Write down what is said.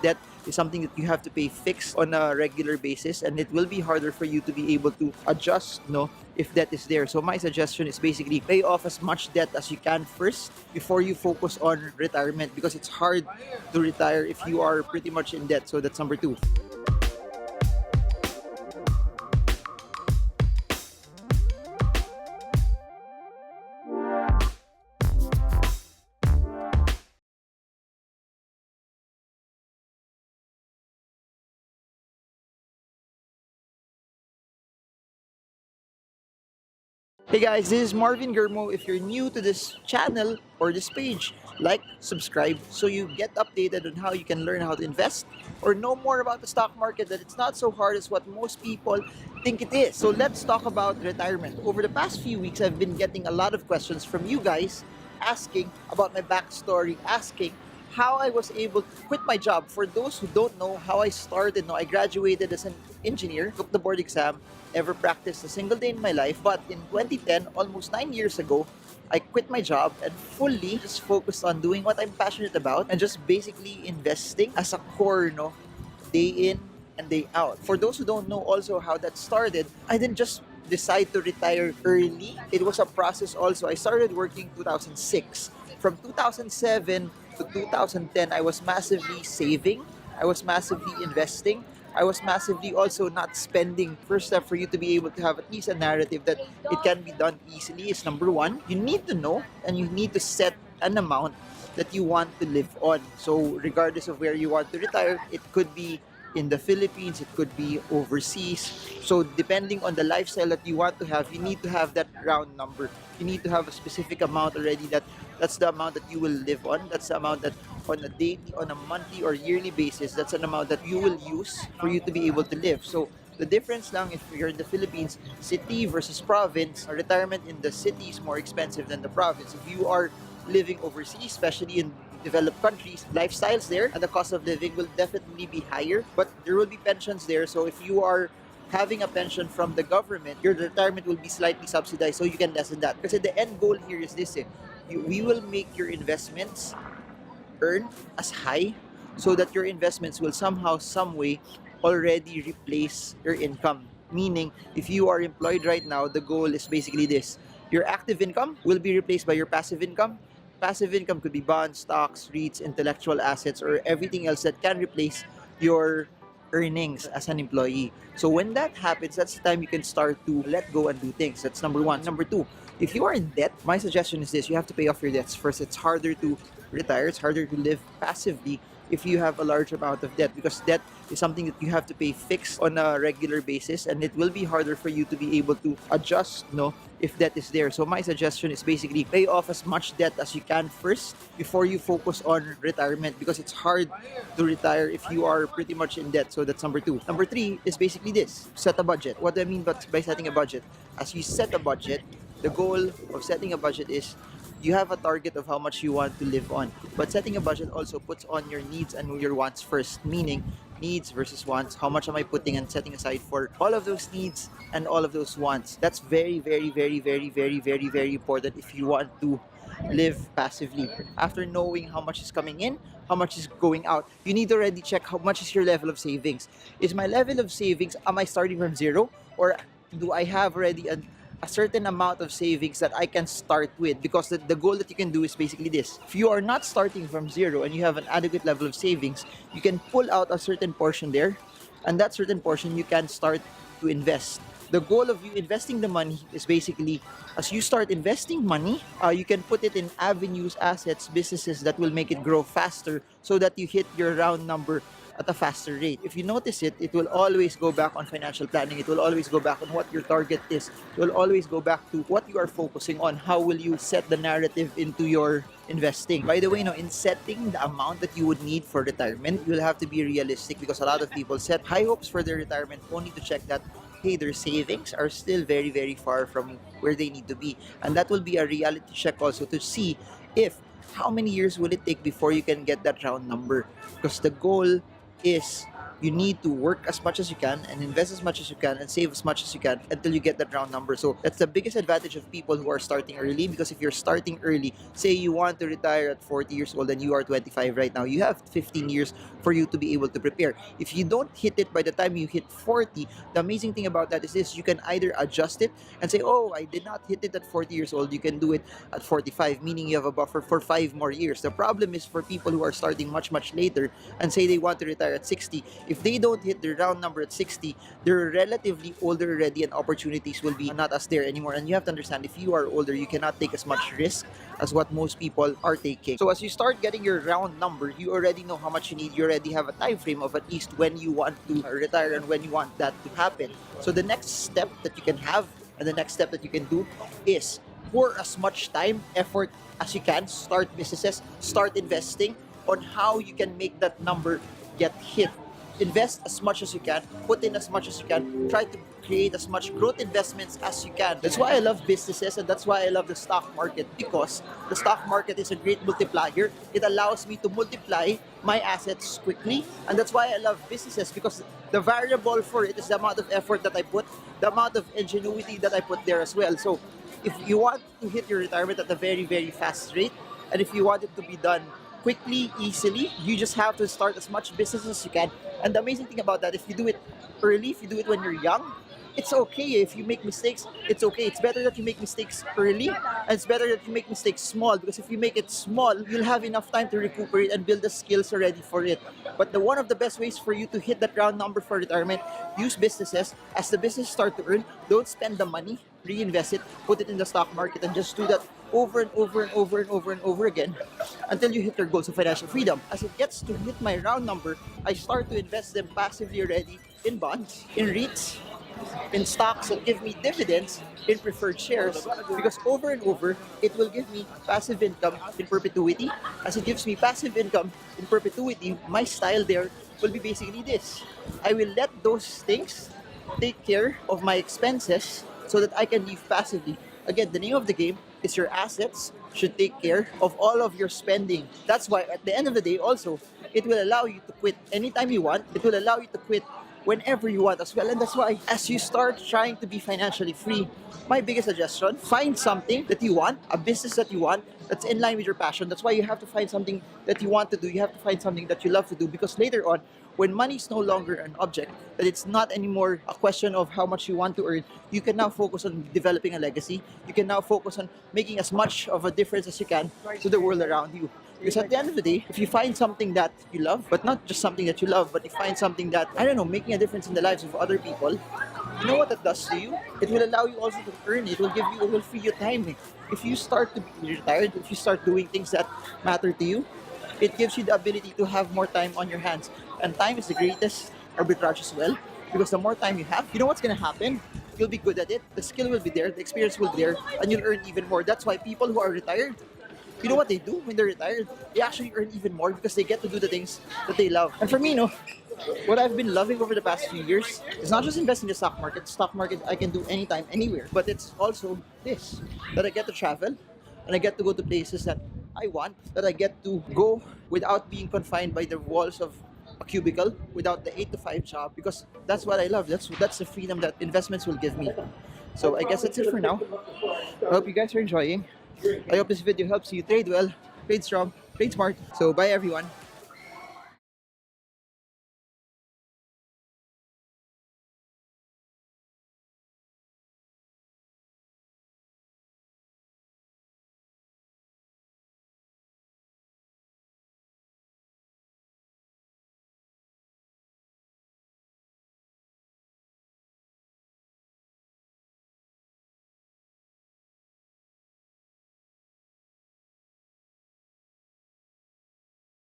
Debt is something that you have to pay fixed on a regular basis, and it will be harder for you to be able to adjust, if debt is there. So my suggestion is basically pay off as much debt as you can first before you focus on retirement, because it's hard to retire if you are pretty much in debt. So that's number two. Hey guys, this is marvingermo. If you're new to this channel or this page, like, subscribe so you get updated on how you can learn how to invest or know more about the stock market, that it's not so hard as what most people think it is. So let's talk about retirement. Over the past few weeks, I've been getting a lot of questions from you guys asking about my backstory, asking how I was able to quit my job. For those who don't know how I started, I graduated as an engineer, took the board exam, never practiced a single day in my life. But in 2010, almost 9 years ago, I quit my job and fully just focused on doing what I'm passionate about and just basically investing as a core, day in and day out. For those who don't know also how that started, I didn't just decide to retire early. It was a process also. I started working 2006. From 2007 to 2010, I was massively saving. I was massively investing. I was massively also not spending. First step for you to be able to have at least a narrative that it can be done easily is number one, you need to know and you need to set an amount that you want to live on. So regardless of where you want to retire, it could be in the Philippines, it could be overseas. So depending on the lifestyle that you want to have, you need to have that round number. You need to have a specific amount already, that's the amount that you will live on. That's the amount that on a daily, on a monthly or yearly basis, that's an amount that you will use for you to be able to live. So the difference lang, if you're in the Philippines, city versus province, retirement in the city is more expensive than the province. If you are living overseas, especially in developed countries, lifestyles there and the cost of living will definitely be higher, but there will be pensions there. So if you are having a pension from the government, your retirement will be slightly subsidized, so you can lessen that. Because the end goal here is this, we will make your investments earn as high so that your investments will somehow, some way already replace your income. Meaning, if you are employed right now, the goal is basically this. Your active income will be replaced by your passive income. Passive income could be bonds, stocks, REITs, intellectual assets, or everything else that can replace your earnings as an employee. So when that happens, that's the time you can start to let go and do things. That's number one. Number two, if you are in debt, my suggestion is this: you have to pay off your debts first. It's harder to retire, it's harder to live passively if you have a large amount of debt, because debt is something that you have to pay fixed on a regular basis, and it will be harder for you to be able to adjust, if debt is there. So my suggestion is basically pay off as much debt as you can first before you focus on retirement, because it's hard to retire if you are pretty much in debt. So that's number two. Number three is basically this: set a budget. What do I mean by setting a budget? As you set a budget, the goal of setting a budget is you have a target of how much you want to live on. But setting a budget also puts on your needs and your wants first, meaning needs versus wants. How much am I putting and setting aside for all of those needs and all of those wants? That's very, very, very, very, very, very, very important if you want to live passively. After knowing how much is coming in, how much is going out, you need to already check how much is your level of savings. Is my level of savings, am I starting from zero? Or do I have already a certain amount of savings that I can start with? Because the goal that you can do is basically this: if you are not starting from zero and you have an adequate level of savings, you can pull out a certain portion there, and that certain portion you can start to invest. The goal of you investing the money is basically, as you start investing money, you can put it in avenues, assets, businesses that will make it grow faster so that you hit your round number at a faster rate. If you notice it, it will always go back on financial planning. It will always go back on what your target is. It will always go back to what you are focusing on. How will you set the narrative into your investing? By the way, in setting the amount that you would need for retirement, you'll have to be realistic, because a lot of people set high hopes for their retirement only to check that, hey, their savings are still very, very far from where they need to be. And that will be a reality check also to see if how many years will it take before you can get that round number. Because the goal is you need to work as much as you can and invest as much as you can and save as much as you can until you get that round number. So that's the biggest advantage of people who are starting early, because if you're starting early, say you want to retire at 40 years old and you are 25 right now, you have 15 years for you to be able to prepare. If you don't hit it by the time you hit 40, the amazing thing about that is this: you can either adjust it and say, oh, I did not hit it at 40 years old. You can do it at 45, meaning you have a buffer for 5 more years. The problem is for people who are starting much later and say they want to retire at 60, if they don't hit their round number at 60, they're relatively older already and opportunities will be not as there anymore. And you have to understand, if you are older, you cannot take as much risk as what most people are taking. So as you start getting your round number, you already know how much you need. You already have a time frame of at least when you want to retire and when you want that to happen. So the next step that you can have and the next step that you can do is pour as much time, effort as you can, start businesses, start investing on how you can make that number get hit. Invest as much as you can, put in as much as you can, try to create as much growth investments as you can. That's why I love businesses, and that's why I love the stock market, because the stock market is a great multiplier. It allows me to multiply my assets quickly, and that's why I love businesses, because the variable for it is the amount of effort that I put, the amount of ingenuity that I put there as well. So if you want to hit your retirement at a very fast rate, and if you want it to be done quickly, easily, you just have to start as much business as you can. And the amazing thing about that, if you do it early, if you do it when you're young, it's okay. If you make mistakes, it's okay. It's better that you make mistakes early, and it's better that you make mistakes small, because if you make it small, you'll have enough time to recuperate and build the skills already for it. But one of the best ways for you to hit that round number for retirement, use businesses. As the business start to earn, don't spend the money, reinvest it, put it in the stock market, and just do that over and over again until you hit your goals of financial freedom. As it gets to hit my round number, I start to invest them passively already in bonds, in REITs, in stocks that give me dividends, in preferred shares, because over and over, it will give me passive income in perpetuity. As it gives me passive income in perpetuity, my style there will be basically this: I will let those things take care of my expenses so that I can live passively. Again, the name of the game is your assets should take care of all of your spending. That's why at the end of the day also, it will allow you to quit anytime you want. It will allow you to quit whenever you want as well. And that's why as you start trying to be financially free, my biggest suggestion, find something that you want, a business that you want, that's in line with your passion. That's why you have to find something that you want to do. You have to find something that you love to do, because later on, when money is no longer an object, that it's not anymore a question of how much you want to earn, you can now focus on developing a legacy. You can now focus on making as much of a difference as you can to the world around you. Because at the end of the day, if you find something that you love, but not just something that you love, but you find something that, I don't know, making a difference in the lives of other people, you know what that does to you? It will allow you also to earn. It will free you time. If you start to be retired, if you start doing things that matter to you, it gives you the ability to have more time on your hands. And time is the greatest arbitrage as well, because the more time you have, you know what's going to happen? You'll be good at it, the skill will be there, the experience will be there, and you'll earn even more. That's why people who are retired, you know what they do when they're retired? They actually earn even more, because they get to do the things that they love. And for me, what I've been loving over the past few years is not just investing in the stock market. Stock market I can do anytime, anywhere. But it's also this, that I get to travel, and I get to go to places that I want, that I get to go without being confined by the walls of a cubicle, without the 8 to 5 job, because that's what I love. That's the freedom that investments will give me. So I guess that's it for now. I hope you guys are enjoying. I hope this video helps you trade well, trade strong, trade smart. So bye everyone.